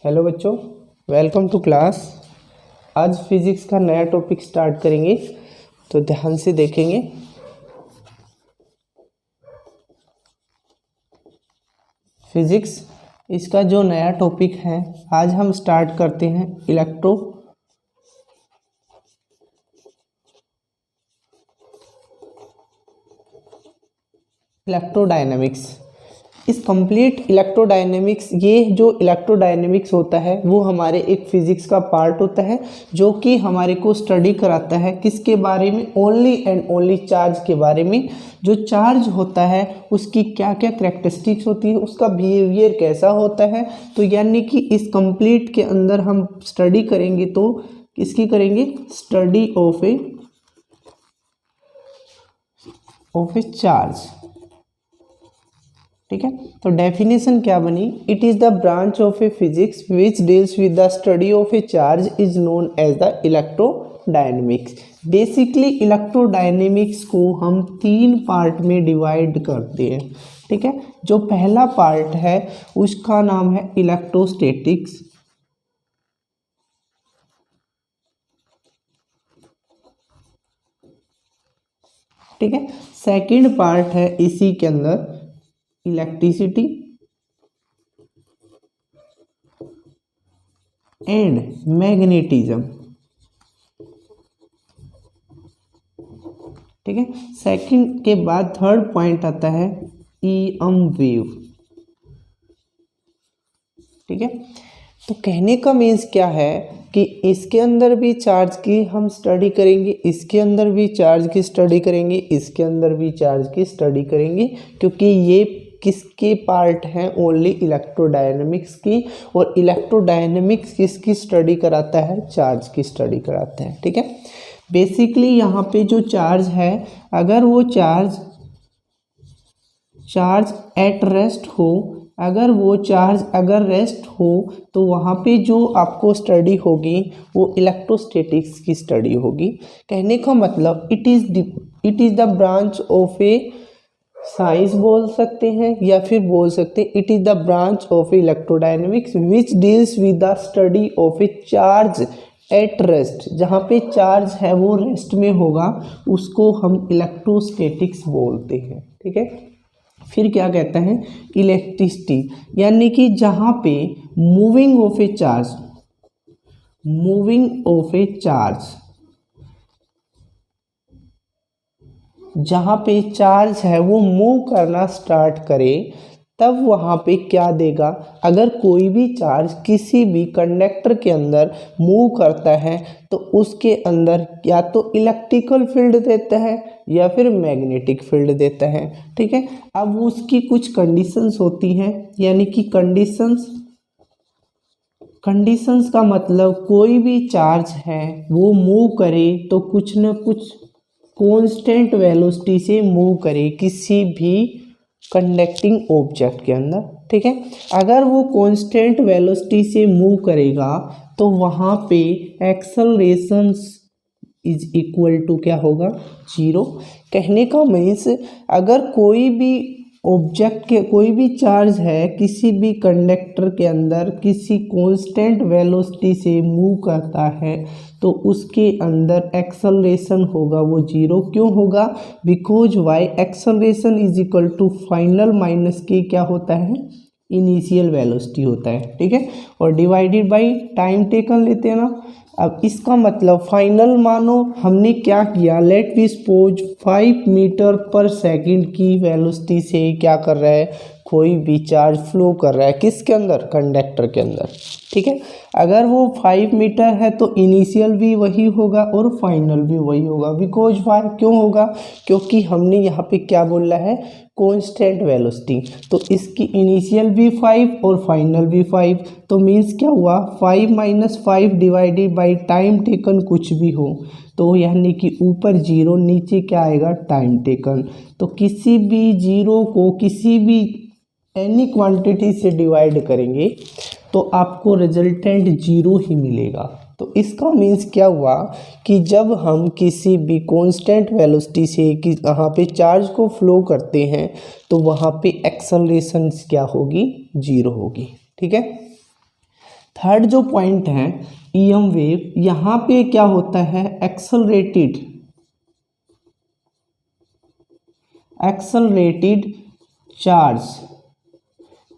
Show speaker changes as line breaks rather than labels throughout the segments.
Hello बच्चों, welcome to class. आज physics का नया टॉपिक स्टार्ट करेंगे, तो ध्यान से देखेंगे। फिजिक्स इसका जो नया टॉपिक है, आज हम स्टार्ट करते हैं इलेक्ट्रोडायनेमिक्स। इस कंप्लीट इलेक्ट्रोडायनेमिक्स, ये जो इलेक्ट्रोडायनेमिक्स होता है वो हमारे एक फिजिक्स का पार्ट होता है, जो कि हमारे को स्टडी कराता है किसके बारे में, ओनली एंड ओनली चार्ज के बारे में। जो चार्ज होता है उसकी क्या क्या करैक्टरिस्टिक्स होती है, उसका बिहेवियर कैसा होता है। तो यानी कि इस कंप्लीट के अंदर हम स्टडी करेंगे, तो किसकी करेंगे, स्टडी ऑफ ए चार्ज। ठीक है, तो डेफिनेशन क्या बनी, it is the branch of a physics which deals with the study of a charge is known as the electrodynamics. Basically electrodynamics को हम तीन पार्ट में डिवाइड करते हैं। ठीक है, जो पहला पार्ट है उसका नाम है इलेक्ट्रोस्टैटिक्स, ठीक है। सेकंड पार्ट है इसी के अंदर इलेक्ट्रिसिटी एंड मैग्नेटिज्म। ठीक है, सेकंड के बाद थर्ड पॉइंट आता है ईएम वेव। ठीक है, तो कहने का मीन्स क्या है कि इसके अंदर भी चार्ज की हम स्टडी करेंगे, इसके अंदर भी चार्ज की स्टडी करेंगे, इसके अंदर भी चार्ज की स्टडी करेंगे, क्योंकि ये किसके पार्ट हैं, ओनली इलेक्ट्रोडायनेमिक्स की। और इलेक्ट्रोडायनेमिक्स किसकी स्टडी कराता है, चार्ज की स्टडी कराता है। ठीक है, बेसिकली यहाँ पे जो चार्ज है, अगर वो चार्ज एट रेस्ट हो, अगर वो चार्ज अगर रेस्ट हो, तो वहाँ पे जो आपको स्टडी होगी वो इलेक्ट्रोस्टैटिक्स की स्टडी होगी। कहने का मतलब it is the branch of A science बोल सकते हैं, या फिर बोल सकते हैं it is the branch of electrodynamics which deals with the study of a charge at rest. जहाँ पे चार्ज है वो रेस्ट में होगा, उसको हम इलेक्ट्रोस्टैटिक्स बोलते हैं। ठीक है, फिर क्या कहता है, इलेक्ट्रिसिटी, यानी कि जहाँ पे मूविंग ऑफ ए चार्ज, जहाँ पे चार्ज है वो मूव करना स्टार्ट करे, तब वहाँ पे क्या देगा, अगर कोई भी चार्ज किसी भी कंडक्टर के अंदर मूव करता है तो उसके अंदर या तो इलेक्ट्रिकल फील्ड देता है या फिर मैग्नेटिक फील्ड देता है। ठीक है, अब उसकी कुछ कंडीशंस होती हैं, यानी कि कंडीशंस का मतलब कोई भी चार्ज है वो मूव करे तो कुछ न कुछ कांस्टेंट वेलोसिटी से मूव करे किसी भी कंडक्टिंग ऑब्जेक्ट के अंदर। ठीक है, अगर वो कांस्टेंट वेलोसिटी से मूव करेगा तो वहाँ पे एक्सेलरेशन इज इक्वल टू क्या होगा, 0। कहने का मीन्स अगर कोई भी ऑब्जेक्ट के कोई भी चार्ज है किसी भी कंडक्टर के अंदर किसी कांस्टेंट वेलोसिटी से मूव करता है, तो उसके अंदर एक्सेलरेशन होगा वो 0। क्यों होगा, because why acceleration is equal to final minus के क्या होता है, इनिशियल वेलोसिटी होता है। ठीक है, और डिवाइडेड बाय टाइम टेकन लेते हैं ना। अब इसका मतलब फाइनल मानो हमने क्या किया, लेट वी सपोज 5 मीटर पर सेकंड की वेलोसिटी से क्या कर रहा है, कोई भी चार्ज फ्लो कर रहा है किसके अंदर, कंडक्टर के अंदर। ठीक है, अगर वो 5 मीटर है तो इनिशियल भी वही होगा और फाइनल भी वही होगा। बिकॉज वाई, क्यों होगा, क्योंकि हमने यहाँ पे क्या बोला है, कांस्टेंट वेलोसिटी। तो इसकी इनिशियल भी 5 और फाइनल भी 5, तो मीन्स क्या हुआ, 5 minus 5 divided by time taken कुछ भी हो, तो यानी कि ऊपर 0 नीचे क्या आएगा, टाइम टेकन। तो किसी भी 0 को किसी भी एनी क्वांटिटी से डिवाइड करेंगे तो आपको रिजल्टेंट 0 ही मिलेगा। तो इसका मीन्स क्या हुआ कि जब हम किसी भी कांस्टेंट वेलोसिटी से यहाँ पे चार्ज को फ्लो करते हैं तो वहाँ पे एक्सेलरेशन क्या होगी, 0 होगी। ठीक है, थर्ड जो पॉइंट है ईएम वेव, यहाँ पे क्या होता है एक्सेलरेटेड चार्ज।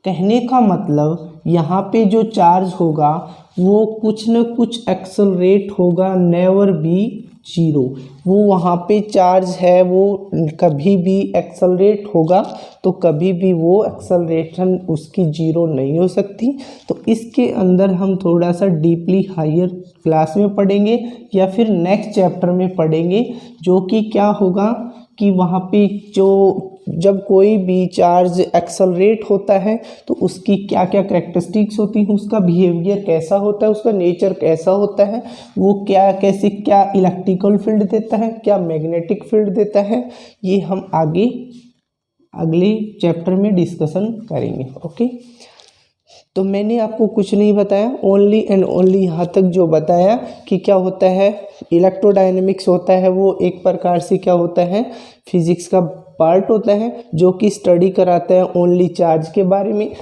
कहने का मतलब यहाँ पे जो चार्ज होगा वो कुछ न कुछ एक्सेलरेट होगा, नेवर बी जीरो। वो वहाँ पे चार्ज है वो कभी भी एक्सेलरेट होगा, तो कभी भी वो एक्सेलरेशन उसकी जीरो नहीं हो सकती। तो इसके अंदर हम थोड़ा सा डीपली हायर क्लास में पढ़ेंगे या फिर नेक्स्ट चैप्टर में पढ़ेंगे, जो कि क्या होगा कि वहाँ पे जब कोई भी चार्ज एक्सेलरेट होता है तो उसकी क्या क्या कैरेक्टरिस्टिक्स होती हैं, उसका बिहेवियर कैसा होता है, उसका नेचर कैसा होता है, वो क्या इलेक्ट्रिकल फील्ड देता है, क्या मैग्नेटिक फील्ड देता है, ये हम अगले चैप्टर में डिस्कशन करेंगे। ओके, तो मैंने आपको कुछ नहीं बताया, ओनली एंड ओनली यहाँ तक जो बताया कि क्या होता है इलेक्ट्रोडायनेमिक्स होता है, वो एक प्रकार से क्या होता है फिजिक्स का पार्ट होता है जो कि स्टडी कराता है ओनली चार्ज के बारे में।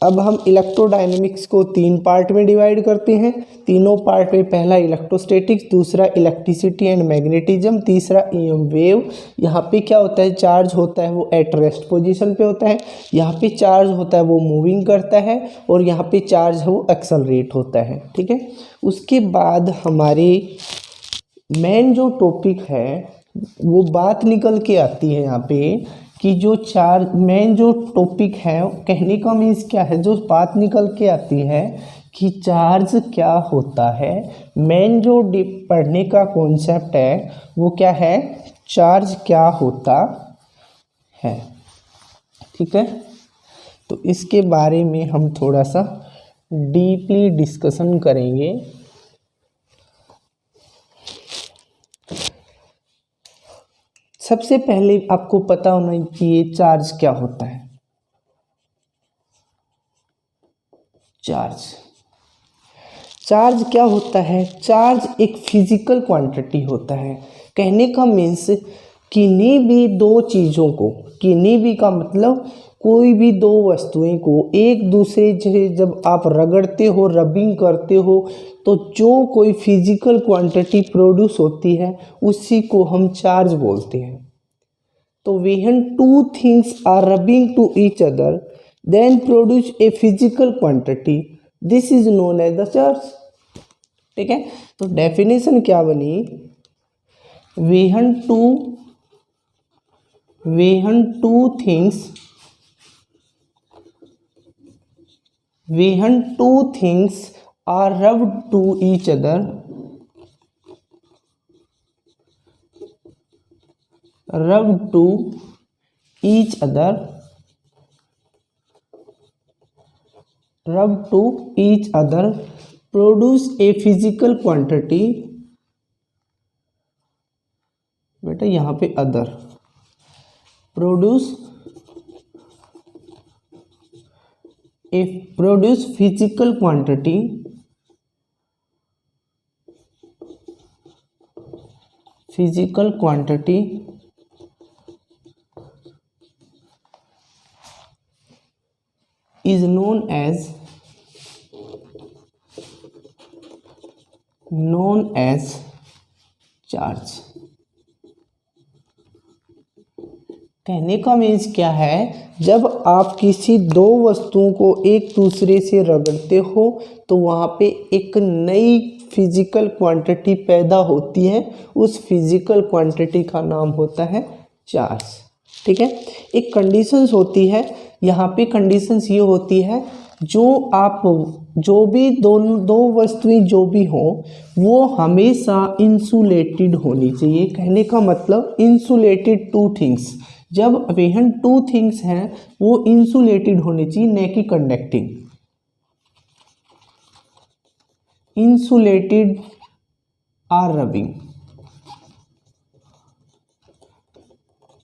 अब हम इलेक्ट्रोडायनेमिक्स को 3 पार्ट में डिवाइड करते हैं। तीनों पार्ट में पहला इलेक्ट्रोस्टैटिक्स, दूसरा इलेक्ट्रिसिटी एंड मैग्नेटिज्म, तीसरा ईएम वेव। यहाँ पे क्या होता है चार्ज होता है वो एट रेस्ट पोजीशन पे होता है, यहाँ पे चार्ज होता है वो मूविंग करता है, और यहाँ पे चार्ज है वो एक्सेलरेट होता है। ठीक है, उसके बाद हमारे मेन जो टॉपिक है वो बात निकल के आती है यहाँ पे कि जो चार्ज मेन जो टॉपिक है, कहने का मीन्स क्या है, जो बात निकल के आती है कि चार्ज क्या होता है। मेन जो पढ़ने का कॉन्सेप्ट है वो क्या है, चार्ज क्या होता है। ठीक है, तो इसके बारे में हम थोड़ा सा डीपली डिस्कशन करेंगे। सबसे पहले आपको पता होना चाहिए चार्ज क्या होता है। चार्ज क्या होता है, चार्ज एक फिजिकल क्वांटिटी होता है। कहने का मीन्स किन्हीं भी दो चीज़ों को, किन्हीं भी का मतलब कोई भी दो वस्तुएं को एक दूसरे से जब आप रगड़ते हो, रबिंग करते हो, तो जो कोई फिजिकल क्वांटिटी प्रोड्यूस होती है उसी को हम चार्ज बोलते हैं। तो when two things are rubbing to each other then produce a physical quantity, this is known as the charge. ठीक है, तो डेफिनेशन क्या बनी, when two things are rubbed to each other, produce a physical quantity। बेटा यहाँ पे other, produce physical quantity is known as charge. कहने का मीन्स क्या है, जब आप किसी दो वस्तुओं को एक दूसरे से रगड़ते हो तो वहाँ पे एक नई फिजिकल क्वांटिटी पैदा होती है, उस फिजिकल क्वांटिटी का नाम होता है चार्ज। ठीक है, एक कंडीशंस होती है, यहाँ पे कंडीशंस ये होती है जो भी दो वस्तुएं जो भी हो वो हमेशा इंसुलेटेड होनी चाहिए। कहने का मतलब इंसुलेटेड टू थिंग्स, जब व्हेन टू थिंग्स हैं वो इंसुलेटेड होनी चाहिए, न कि कंडक्टिंग। Insulated are rubbing.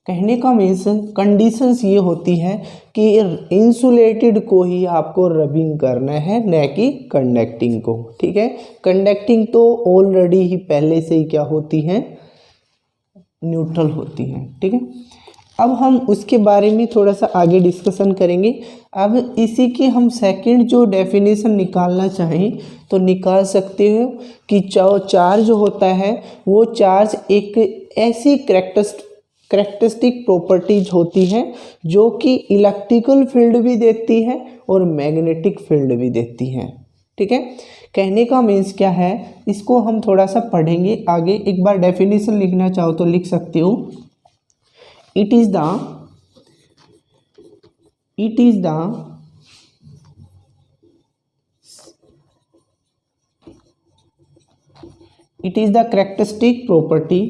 कहने का मीन्स कंडीशंस ये होती है कि इंसुलेटेड को ही आपको रबिंग करना है, न कि कंडक्टिंग को। ठीक है, कंडक्टिंग तो ऑलरेडी ही पहले से ही क्या होती है, न्यूट्रल होती है। ठीक है, अब हम उसके बारे में थोड़ा सा आगे डिस्कशन करेंगे। अब इसी की हम सेकंड जो डेफिनेशन निकालना चाहें तो निकाल सकते हो कि चार्ज होता है वो चार्ज एक ऐसी करेक्टरिस्टिक प्रॉपर्टीज होती है जो कि इलेक्ट्रिकल फील्ड भी देती है और मैग्नेटिक फील्ड भी देती है। ठीक है, कहने का मीन्स क्या है, इसको हम थोड़ा सा पढ़ेंगे आगे। एक बार डेफिनेशन लिखना चाहो तो लिख सकते हो। It is the characteristic property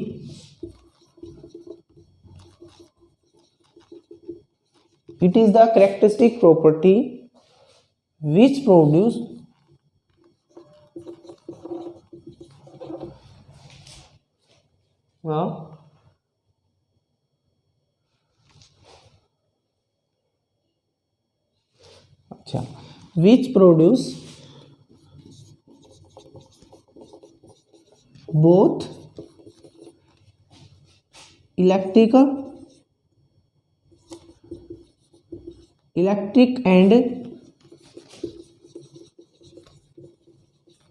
which produce both electric and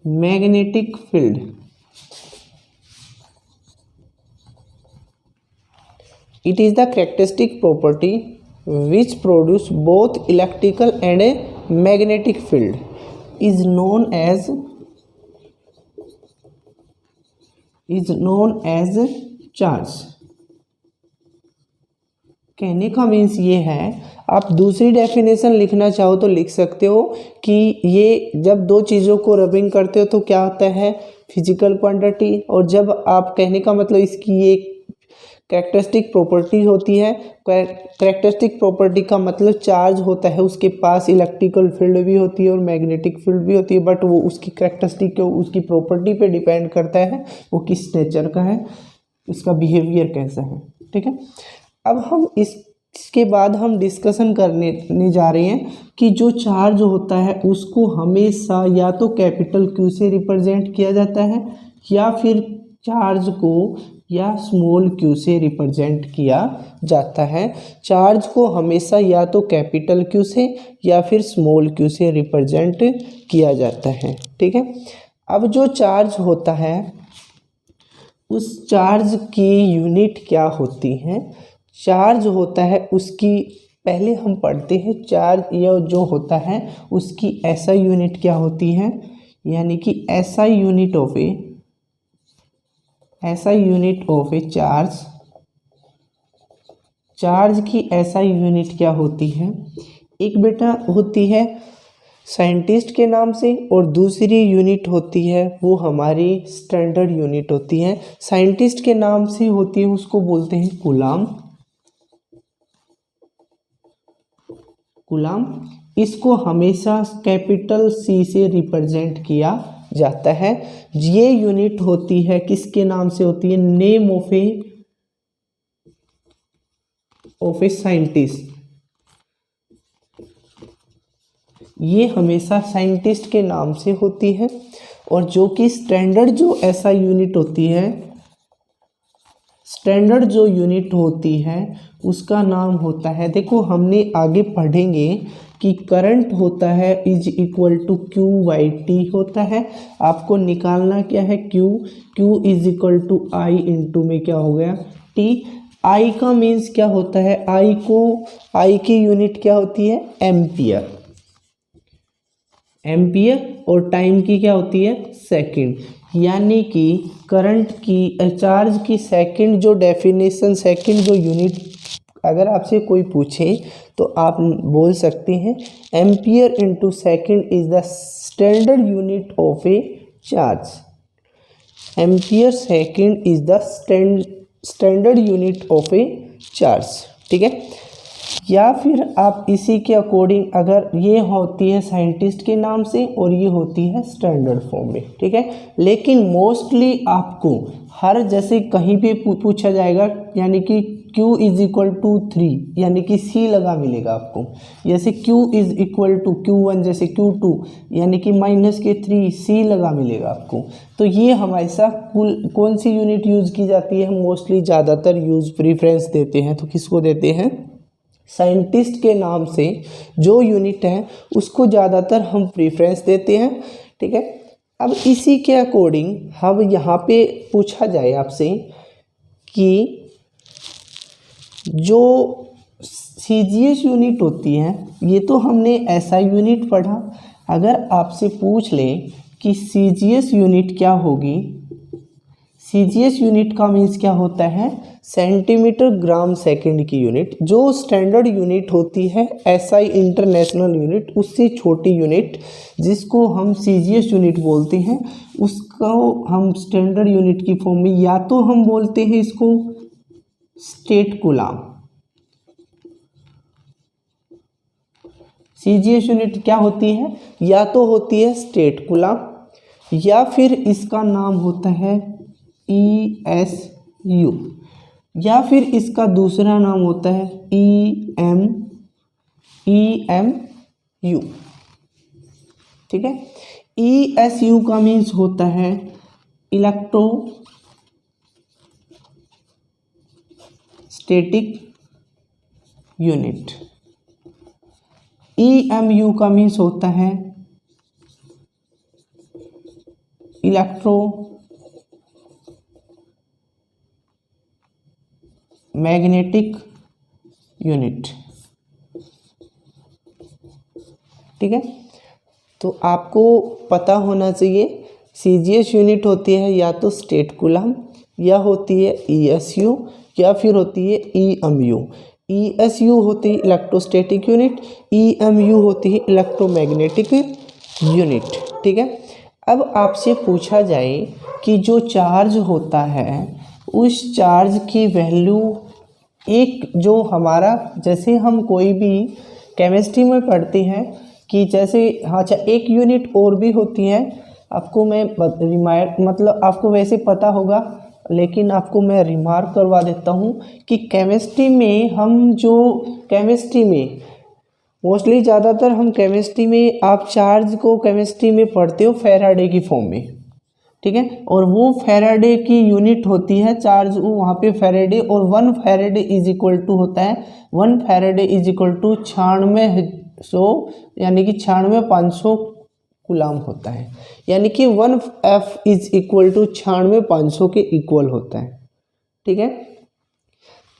magnetic field. It is the characteristic property which produce both electrical and a magnetic field is known as charge. कहने का मीन्स ये है, आप दूसरी डेफिनेशन लिखना चाहो तो लिख सकते हो कि ये जब दो चीज़ों को रबिंग करते हो तो क्या होता है, फिजिकल क्वांटिटी, और जब आप कहने का मतलब इसकी ये कैरेक्टरिस्टिक प्रॉपर्टी होती है। कैरेक्टरिस्टिक प्रॉपर्टी का मतलब चार्ज होता है, उसके पास इलेक्ट्रिकल फील्ड भी होती है और मैग्नेटिक फील्ड भी होती है, बट वो उसकी कैरेक्टरिस्टिक उसकी प्रॉपर्टी पे डिपेंड करता है, वो किस नेचर का है, उसका बिहेवियर कैसा है। ठीक है, अब हम इसके बाद हम डिस्कशन करने जा रहे हैं कि जो चार्ज होता है उसको हमेशा या तो कैपिटल क्यू से रिप्रेजेंट किया जाता है या फिर चार्ज को या स्मॉल क्यू से रिप्रेजेंट किया जाता है। चार्ज को हमेशा या तो कैपिटल क्यू से या फिर स्मॉल क्यू से रिप्रेजेंट किया जाता है। ठीक है, अब जो चार्ज होता है उस चार्ज की यूनिट क्या होती है। चार्ज होता है उसकी, पहले हम पढ़ते हैं चार्ज ये जो होता है उसकी एसआई यूनिट क्या होती है, यानी कि SI unit of a charge की एसआई यूनिट क्या होती है। एक बेटा होती है साइंटिस्ट के नाम से और दूसरी यूनिट होती है वो हमारी स्टैंडर्ड यूनिट होती है। साइंटिस्ट के नाम से होती है उसको बोलते हैं कूलाम। इसको हमेशा कैपिटल सी से रिप्रेजेंट किया जाता है। ये यूनिट होती है किसके नाम से होती है, नेम ऑफ ए साइंटिस्ट। ये हमेशा साइंटिस्ट के नाम से होती है। और जो कि स्टैंडर्ड जो ऐसा यूनिट होती है, स्टैंडर्ड जो यूनिट होती है उसका नाम होता है, देखो हमने आगे पढ़ेंगे कि करंट होता है is equal to Q by T होता है। आपको निकालना क्या है, Q is equal to I into में क्या हो गया टी। आई का मीन्स क्या होता है, आई की यूनिट क्या होती है, एम्पियर, और टाइम की क्या होती है, सेकंड। यानी कि करंट की चार्ज की सेकंड जो डेफिनेशन, सेकंड जो यूनिट अगर आपसे कोई पूछे तो आप बोल सकते हैं ampere into second is the standard unit of a charge. Ampere second is the standard unit of a charge. ठीक है, या फिर आप इसी के अकॉर्डिंग, अगर ये होती है साइंटिस्ट के नाम से और ये होती है स्टैंडर्ड फॉर्म में। ठीक है, लेकिन मोस्टली आपको हर जैसे कहीं पे पूछा जाएगा, यानी कि Q इज इक्वल टू 3 यानी कि C लगा मिलेगा आपको। जैसे Q is equal to Q1 जैसे Q2 यानी कि -3 C लगा मिलेगा आपको। तो ये हमेशा कुल कौन सी यूनिट यूज़ की जाती है, मोस्टली ज़्यादातर यूज़ प्रीफ्रेंस देते हैं तो किसको देते हैं, साइंटिस्ट के नाम से जो यूनिट है उसको ज़्यादातर हम प्रीफ्रेंस देते हैं। ठीक है, अब इसी के अकॉर्डिंग हम यहाँ पे पूछा जाए आपसे कि जो CGS यूनिट होती है, ये तो हमने SI यूनिट पढ़ा, अगर आपसे पूछ लें कि CGS यूनिट क्या होगी, CGS यूनिट का मीन्स क्या होता है, सेंटीमीटर ग्राम सेकंड की यूनिट, जो स्टैंडर्ड यूनिट होती है SI इंटरनेशनल यूनिट, उससे छोटी यूनिट जिसको हम CGS यूनिट बोलते हैं, उसको हम स्टैंडर्ड यूनिट की फॉर्म में या तो हम बोलते हैं इसको स्टेट कूलाम। CGS यूनिट क्या होती है, या तो होती है स्टेट कूलाम या फिर इसका नाम होता है ESU या फिर इसका दूसरा नाम होता है EMU। ठीक है, ESU का मीन्स होता है इलेक्ट्रोस्टैटिक यूनिट, EMU का मीन्स होता है इलेक्ट्रोमैग्नेटिक यूनिट। ठीक है, तो आपको पता होना चाहिए CGS यूनिट होती है या तो स्टेट कूलाम या होती है ESU या फिर होती है EMU। ESU होती है इलेक्ट्रोस्टैटिक यूनिट, EMU होती है इलेक्ट्रोमैग्नेटिक यूनिट। ठीक है, अब आपसे पूछा जाए कि जो चार्ज होता है उस चार्ज की वैल्यू एक जो हमारा, जैसे हम कोई भी केमिस्ट्री में पढ़ते हैं कि जैसे हाँ अच्छा एक यूनिट और भी होती है, आपको मैं मतलब आपको वैसे पता होगा लेकिन आपको मैं रिमार्क करवा देता हूँ कि केमिस्ट्री में हम जो केमिस्ट्री में मोस्टली ज़्यादातर हम केमिस्ट्री में आप चार्ज को केमिस्ट्री में पढ़ते हो फैराडे की फॉर्म में। ठीक है, और वो फैराडे की यूनिट होती है चार्ज, वो वहाँ पे फैराडे, और 1 फैराडे इज इक्वल टू होता है 1 फैराडे इज इक्वल टू 9600 यानी कि 96500 कूलाम होता है, यानी कि 1F इज इक्वल टू 96500 के इक्वल होता है। ठीक है,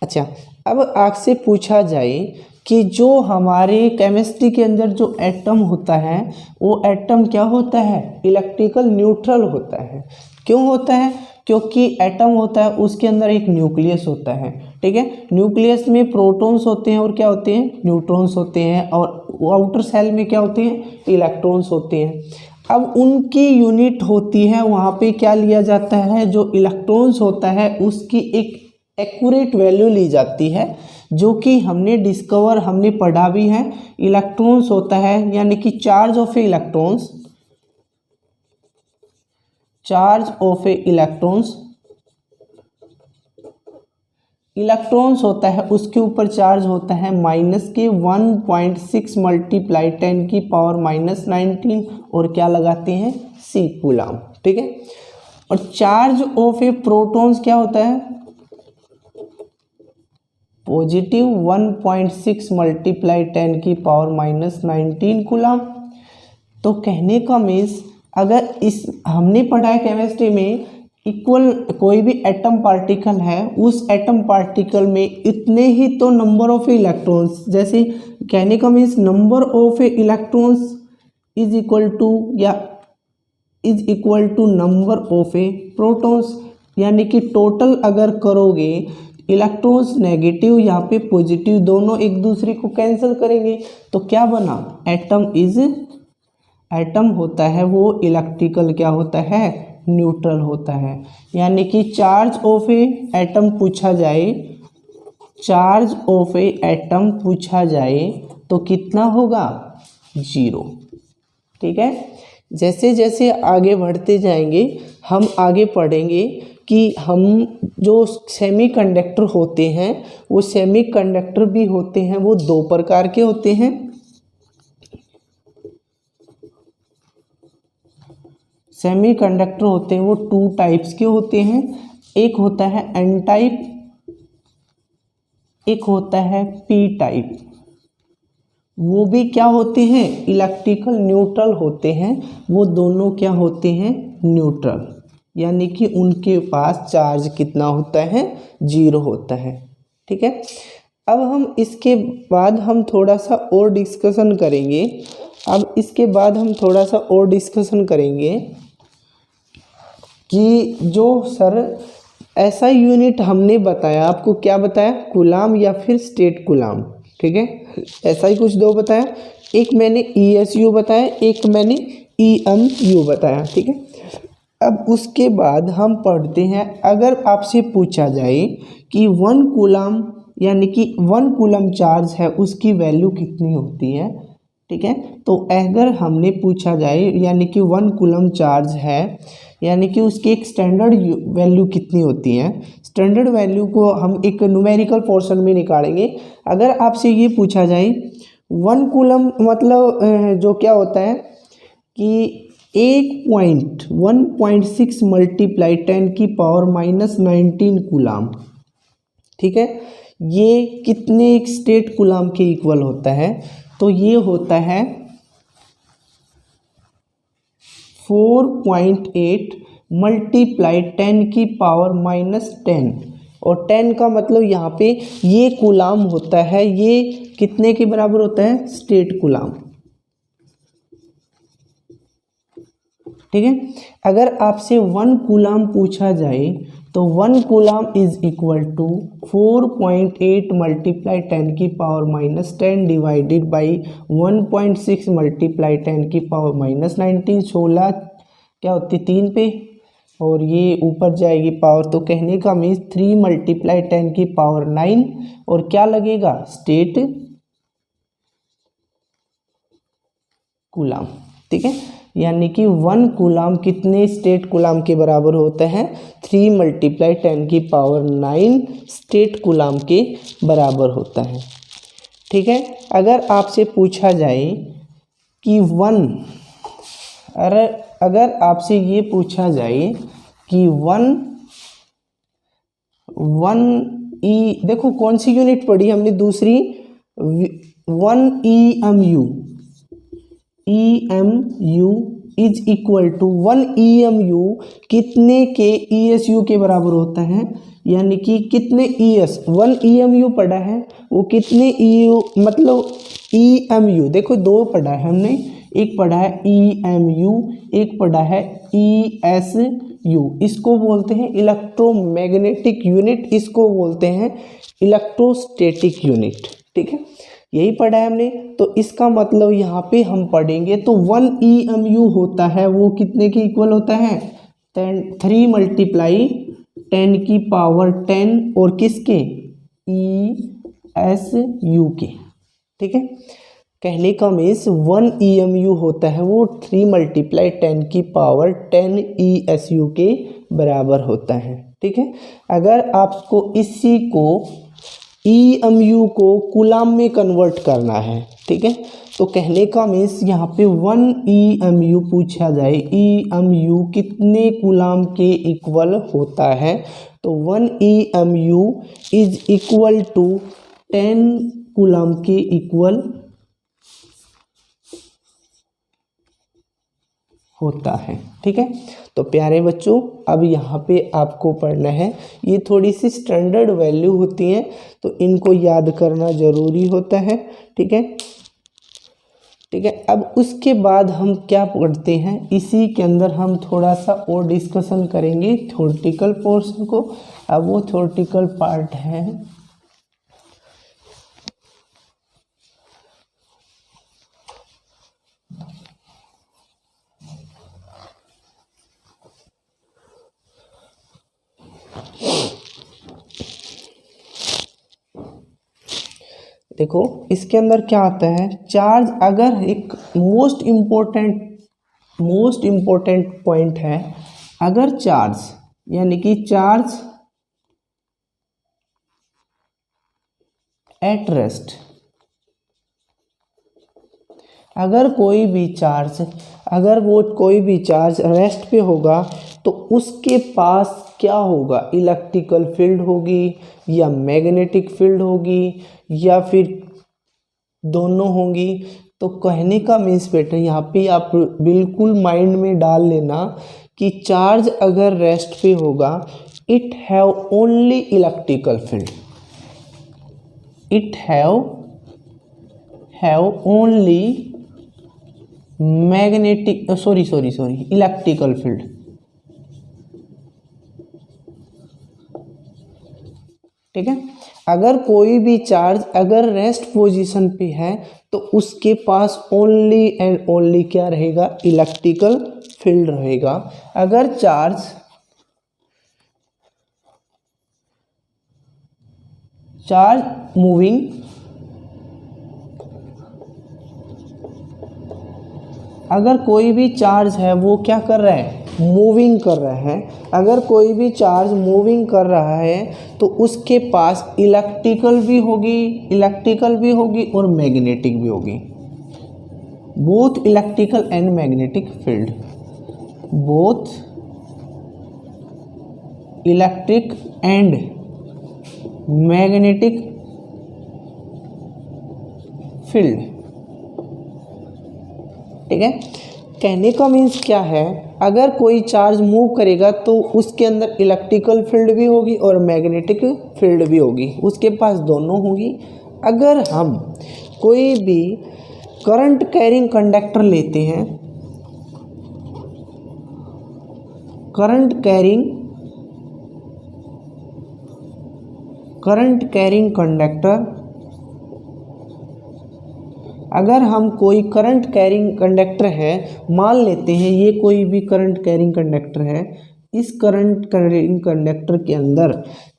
अच्छा अब आपसे पूछा जाए कि जो हमारे केमिस्ट्री के अंदर जो एटम होता है वो एटम क्या होता है, इलेक्ट्रिकल न्यूट्रल होता है। क्यों होता है, क्योंकि एटम होता है उसके अंदर एक न्यूक्लियस होता है। ठीक है, न्यूक्लियस में प्रोटॉन्स होते हैं और क्या होते हैं, न्यूट्रॉन्स होते हैं, और आउटर सेल में क्या होते हैं, इलेक्ट्रॉन्स होते हैं। अब उनकी यूनिट होती है, वहाँ पे क्या लिया जाता है, जो इलेक्ट्रॉन्स होता है उसकी एक एक्यूरेट वैल्यू ली जाती है, जो कि हमने पढ़ा भी है। इलेक्ट्रॉन्स होता है यानी कि charge of A electrons, electrons होता है उसके ऊपर चार्ज होता है -1.6 मल्टीप्लाई 10⁻⁻⁻19 और क्या लगाते हैं, C कूलाम। ठीक है, और चार्ज ऑफ ए प्रोटॉन्स क्या होता है, पॉजिटिव 1.6 मल्टीप्लाई 10⁻⁻19 कूलाम। तो कहने का मीन्स अगर इस हमने पढ़ा है केमिस्ट्री में इक्वल कोई भी एटम पार्टिकल है, उस एटम पार्टिकल में इतने ही तो नंबर ऑफ इलेक्ट्रॉन्स, जैसे कहने का means number of electrons is equal to या is equal to number of protons, यानी कि टोटल अगर करोगे इलेक्ट्रॉन्स नेगेटिव यहाँ पे पॉजिटिव दोनों एक दूसरे को कैंसिल करेंगे तो क्या बना, एटम होता है वो इलेक्ट्रिकल क्या होता है, न्यूट्रल होता है। यानी कि चार्ज ऑफ ए एटम पूछा जाए तो कितना होगा, 0। ठीक है, जैसे जैसे आगे बढ़ते जाएंगे हम आगे पढ़ेंगे कि हम जो सेमीकंडक्टर होते हैं वो सेमीकंडक्टर भी होते हैं, वो दो प्रकार के होते हैं। सेमीकंडक्टर होते हैं वो टू टाइप्स के होते हैं, एक होता है एन टाइप, एक होता है पी टाइप। वो भी क्या होते हैं, इलेक्ट्रिकल न्यूट्रल होते हैं, वो दोनों क्या होते हैं, न्यूट्रल, यानी कि उनके पास चार्ज कितना होता है, 0 होता है। ठीक है, अब हम इसके बाद हम थोड़ा सा और डिस्कशन करेंगे। अब इसके बाद हम थोड़ा सा और डिस्कशन करेंगे कि जो सर ऐसा यूनिट हमने बताया, आपको क्या बताया, कूलाम या फिर स्टेट कूलाम। ठीक है, ऐसा ही कुछ दो बताया, एक मैंने ESU बताया, एक मैंने EMU बताया। ठीक है, अब उसके बाद हम पढ़ते हैं, अगर आपसे पूछा जाए कि 1 कूलाम यानी कि 1 कूलम चार्ज है उसकी वैल्यू कितनी होती है। ठीक है, तो अगर हमने पूछा जाए यानी कि 1 कूलम चार्ज है यानी कि उसकी एक स्टैंडर्ड वैल्यू कितनी होती है, स्टैंडर्ड वैल्यू को हम एक न्यूमेरिकल पोर्शन में निकालेंगे। अगर आपसे ये पूछा जाए 1 कूलम मतलब जो क्या होता है कि 1.6 मल्टीप्लाई 10⁻⁻19 कूलाम। ठीक है, ये कितने स्टेट कूलाम के इक्वल होता है, तो ये होता है 4.8 मल्टीप्लाई 10⁻⁻10, और 10 का मतलब यहाँ पे ये कूलाम होता है, ये कितने के बराबर होता है, स्टेट कूलाम। ठीक है, अगर आपसे 1 कूलाम पूछा जाए तो 1 coulomb is equal to 4.8 multiply 10⁻⁻10 divided by 1.6 multiply 10⁻⁻19, 16 क्या होती 3 पे, और ये ऊपर जाएगी पावर, तो कहने का मीन्स 3 मल्टीप्लाई 10⁻9, और क्या लगेगा, स्टेट कूलाम। ठीक है, यानी कि 1 कूलाम कितने स्टेट कूलाम के बराबर होता है, 3 मल्टीप्लाई 10⁻9 स्टेट कूलाम के बराबर होता है। ठीक है, अगर आपसे पूछा जाए कि अगर आपसे ये पूछा जाए कि 1 ई, देखो कौन सी यूनिट पढ़ी हमने दूसरी, 1 EMU is equal to 1 EMU कितने के ESU के बराबर होता है, यानी कि कितने 1 EMU पढ़ा है वो कितने EU मतलब EMU, देखो दो पढ़ा है हमने, एक पढ़ा है EMU, एक पढ़ा है ESU। इसको बोलते हैं इलेक्ट्रोमैग्नेटिक यूनिट, इसको बोलते हैं इलेक्ट्रोस्टैटिक यूनिट। ठीक है, यही पढ़ा है हमने, तो इसका मतलब यहाँ पे हम पढ़ेंगे तो 1 EMU होता है वो कितने के इक्वल होता है, 3 मल्टीप्लाई 10⁻10 और किसके, ESU के। ठीक है, कहने का मीन्स 1 EMU होता है वो 3 मल्टीप्लाई 10⁻10 ESU के बराबर होता है। ठीक है, अगर आपको इसी को EMU को कूलाम में कन्वर्ट करना है, ठीक है, तो कहने का मीन्स यहाँ पे 1 EMU पूछा जाए, EMU कितने कूलाम के इक्वल होता है, तो 1 EMU is equal to 10 coulomb के इक्वल होता है। ठीक है, तो प्यारे बच्चों अब यहाँ पे आपको पढ़ना है, ये थोड़ी सी स्टैंडर्ड वैल्यू होती हैं तो इनको याद करना ज़रूरी होता है। ठीक है, ठीक है, अब उसके बाद हम क्या पढ़ते हैं, इसी के अंदर हम थोड़ा सा और डिस्कशन करेंगे थ्योरेटिकल पोर्शन को। अब वो थ्योरेटिकल पार्ट है देखो इसके अंदर क्या आता है, चार्ज अगर एक मोस्ट इम्पोर्टेंट पॉइंट है, अगर चार्ज यानी कि चार्ज एट रेस्ट। अगर कोई भी चार्ज रेस्ट पे होगा तो उसके पास क्या होगा, इलेक्ट्रिकल फील्ड होगी या मैग्नेटिक फील्ड होगी या फिर दोनों होंगी। तो कहने का मीन्स बेटा यहाँ पे आप बिल्कुल माइंड में डाल लेना कि चार्ज अगर रेस्ट पे होगा it have only electrical field, it have only magnetic electrical field. ठीक है, अगर कोई भी चार्ज अगर रेस्ट पोजीशन पे है तो उसके पास ओनली एंड ओनली क्या रहेगा, इलेक्ट्रिकल फील्ड रहेगा। अगर चार्ज मूविंग, अगर कोई भी चार्ज है वो क्या कर रहा है, मूविंग कर रहा है, अगर कोई भी चार्ज मूविंग कर रहा है तो उसके पास इलेक्ट्रिकल भी होगी और मैग्नेटिक भी होगी, both electrical and magnetic field, both electric and magnetic field. ठीक है, कहने का मीन्स क्या है, अगर कोई चार्ज मूव करेगा तो उसके अंदर इलेक्ट्रिकल फील्ड भी होगी और मैग्नेटिक फील्ड भी होगी, उसके पास दोनों होगी। अगर हम कोई भी करंट कैरिंग कंडक्टर लेते हैं, करंट कैरिंग कंडक्टर, अगर हम कोई करंट कैरिंग कंडक्टर है, मान लेते हैं ये कोई भी करंट कैरिंग कंडक्टर है, इस करंट कैरिंग कंडक्टर के अंदर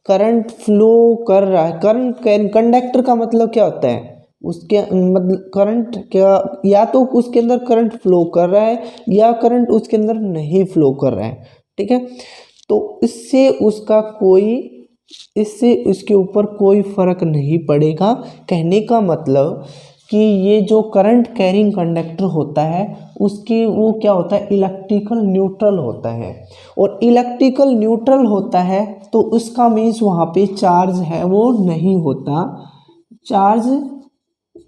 करंट फ्लो कर रहा है। करंट कैरिंग कंडक्टर का मतलब क्या होता है, उसके मतलब करंट क्या, या तो उसके अंदर करंट फ्लो कर रहा है या करंट उसके अंदर नहीं फ्लो कर रहा है। ठीक है, तो इससे उसके ऊपर कोई फर्क नहीं पड़ेगा। कहने का मतलब कि ये जो करंट कैरिंग कंडक्टर होता है उसकी वो क्या होता है, इलेक्ट्रिकल न्यूट्रल होता है, और इलेक्ट्रिकल न्यूट्रल होता है तो उसका मीन्स वहाँ पे चार्ज है वो नहीं होता, चार्ज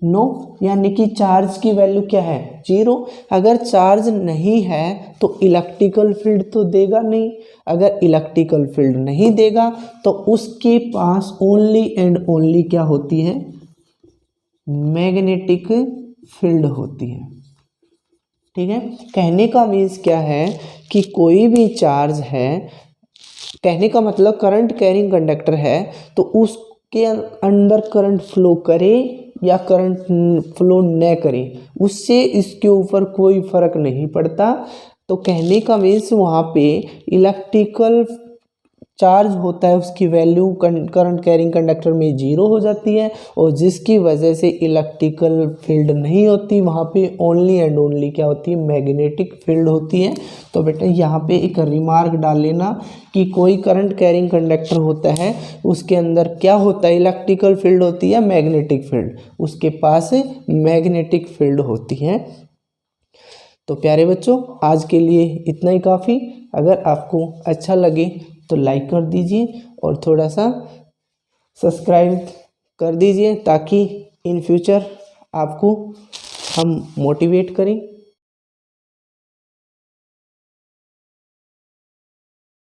नो, यानी कि चार्ज की वैल्यू क्या है, 0। अगर चार्ज नहीं है तो इलेक्ट्रिकल फील्ड तो देगा नहीं, अगर इलेक्ट्रिकल फील्ड नहीं देगा तो उसके पास ओनली एंड ओनली क्या होती है, मैग्नेटिक फील्ड होती है। ठीक है, कहने का मीन्स क्या है कि कोई भी चार्ज है, कहने का मतलब करंट कैरिंग कंडक्टर है तो उसके अंदर करंट फ्लो करे या करंट फ्लो न करे, उससे इसके ऊपर कोई फर्क नहीं पड़ता। तो कहने का मीन्स वहाँ पे इलेक्ट्रिकल चार्ज होता है उसकी वैल्यू करंट कैरिंग कंडक्टर में 0 हो जाती है, और जिसकी वजह से इलेक्ट्रिकल फील्ड नहीं होती, वहाँ पे ओनली एंड ओनली क्या होती है, मैग्नेटिक फील्ड होती है। तो बेटा यहाँ पे एक रिमार्क डाल लेना कि कोई करंट कैरिंग कंडक्टर होता है उसके अंदर क्या होता है, इलेक्ट्रिकल फील्ड होती है, मैग्नेटिक फील्ड, उसके पास मैग्नेटिक फील्ड होती है। तो प्यारे बच्चों आज के लिए इतना ही काफ़ी। अगर आपको अच्छा लगे तो लाइक कर दीजिए और थोड़ा सा सब्सक्राइब कर दीजिए ताकि इन फ्यूचर आपको हम मोटिवेट करें।